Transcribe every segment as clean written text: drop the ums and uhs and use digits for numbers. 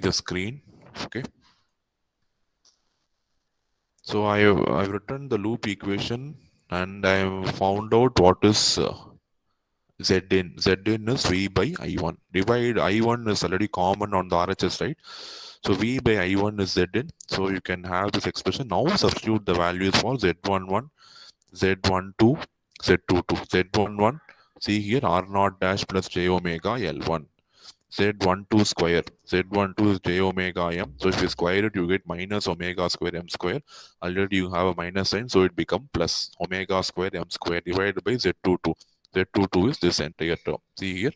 the screen. Okay, so I've written the loop equation and I've found out what is Zn. Zn is V by I1. Divide I1 is already common on the RHS, right? So V by I1 is Zn. So you can have this expression. Now substitute the values for Z11, Z12, Z22, Z11. See here R0 dash plus j omega L1. Z12 square. Z12 is j omega m. So if you square it, you get minus omega square m square. Already you have a minus sign, so it becomes plus omega square m square divided by Z22. Z22 is this entire term. See here,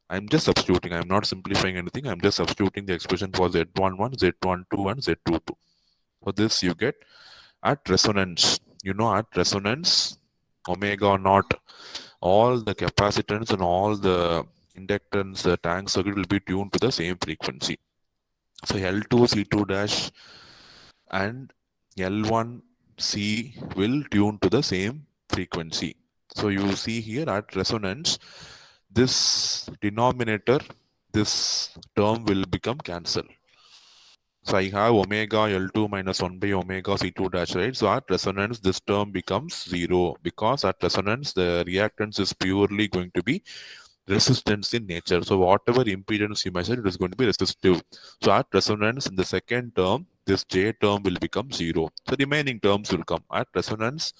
I'm just substituting. I'm not simplifying anything. I'm just substituting the expression for Z11, Z12, and Z22. For this, you get at resonance. You know, at resonance, omega naught, all the capacitance and all the inductance, the tank circuit will be tuned to the same frequency. So L2 C2 dash and L1C will tune to the same frequency. So you see here at resonance, this denominator, this term will become cancelled. So I have omega L2 minus 1 by omega C2 dash, right? So at resonance, this term becomes 0 because at resonance, the reactance is purely going to be resistance in nature. So whatever impedance you measure, it is going to be resistive. So at resonance, in the second term, this J term will become 0. The remaining terms will come. At resonance,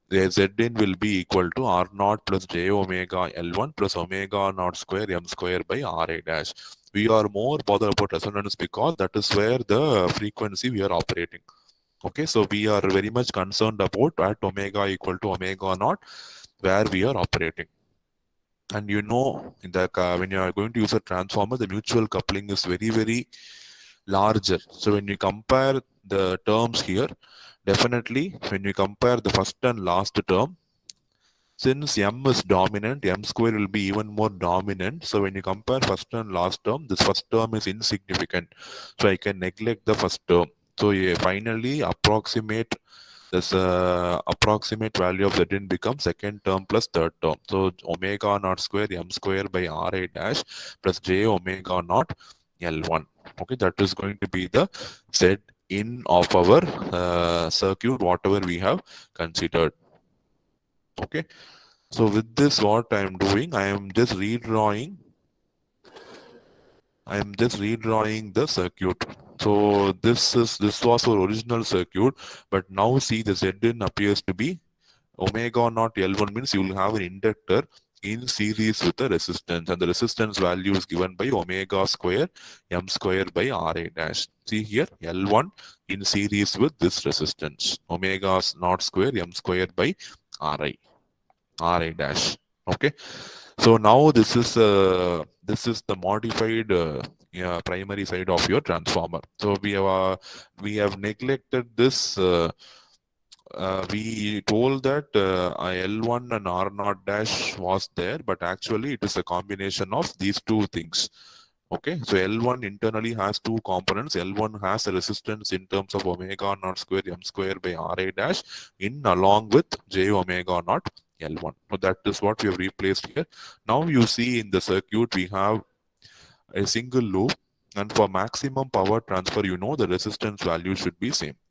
the Zn will be equal to R0 plus J omega L1 plus omega naught square M square by Ra dash. We are more bothered about resonance because that is where the frequency we are operating. Okay, so we are very much concerned about at omega equal to omega naught where we are operating. And you know, in the when you are going to use a transformer, the mutual coupling is very, very larger. So when you compare the terms here, definitely when you compare the first and last term, since m is dominant, m square will be even more dominant. So when you compare first and last term, this first term is insignificant. So I can neglect the first term. So finally approximate this approximate value of Zn becomes second term plus third term. So omega naught square m square by Ra dash plus j omega naught L1. Okay, that is going to be the Z in of our circuit, whatever we have considered. Okay, so with this, what I am doing, I am just redrawing the circuit. So this was our original circuit, but now see the Zn appears to be omega naught L1, means you will have an inductor in series with the resistance, and the resistance value is given by omega square m square by Ra dash. See here, L1 in series with this resistance, omega naught square m square by Ra dash. Okay, so now this is the modified primary side of your transformer. So we have neglected this. We told that L1 and R0 dash was there, but actually it is a combination of these two things. Okay, so L1 internally has two components. L1 has a resistance in terms of omega naught square m square by Ra dash in along with j omega naught L1. So that is what we have replaced here. Now you see in the circuit we have a single loop, and for maximum power transfer, you know the resistance value should be same.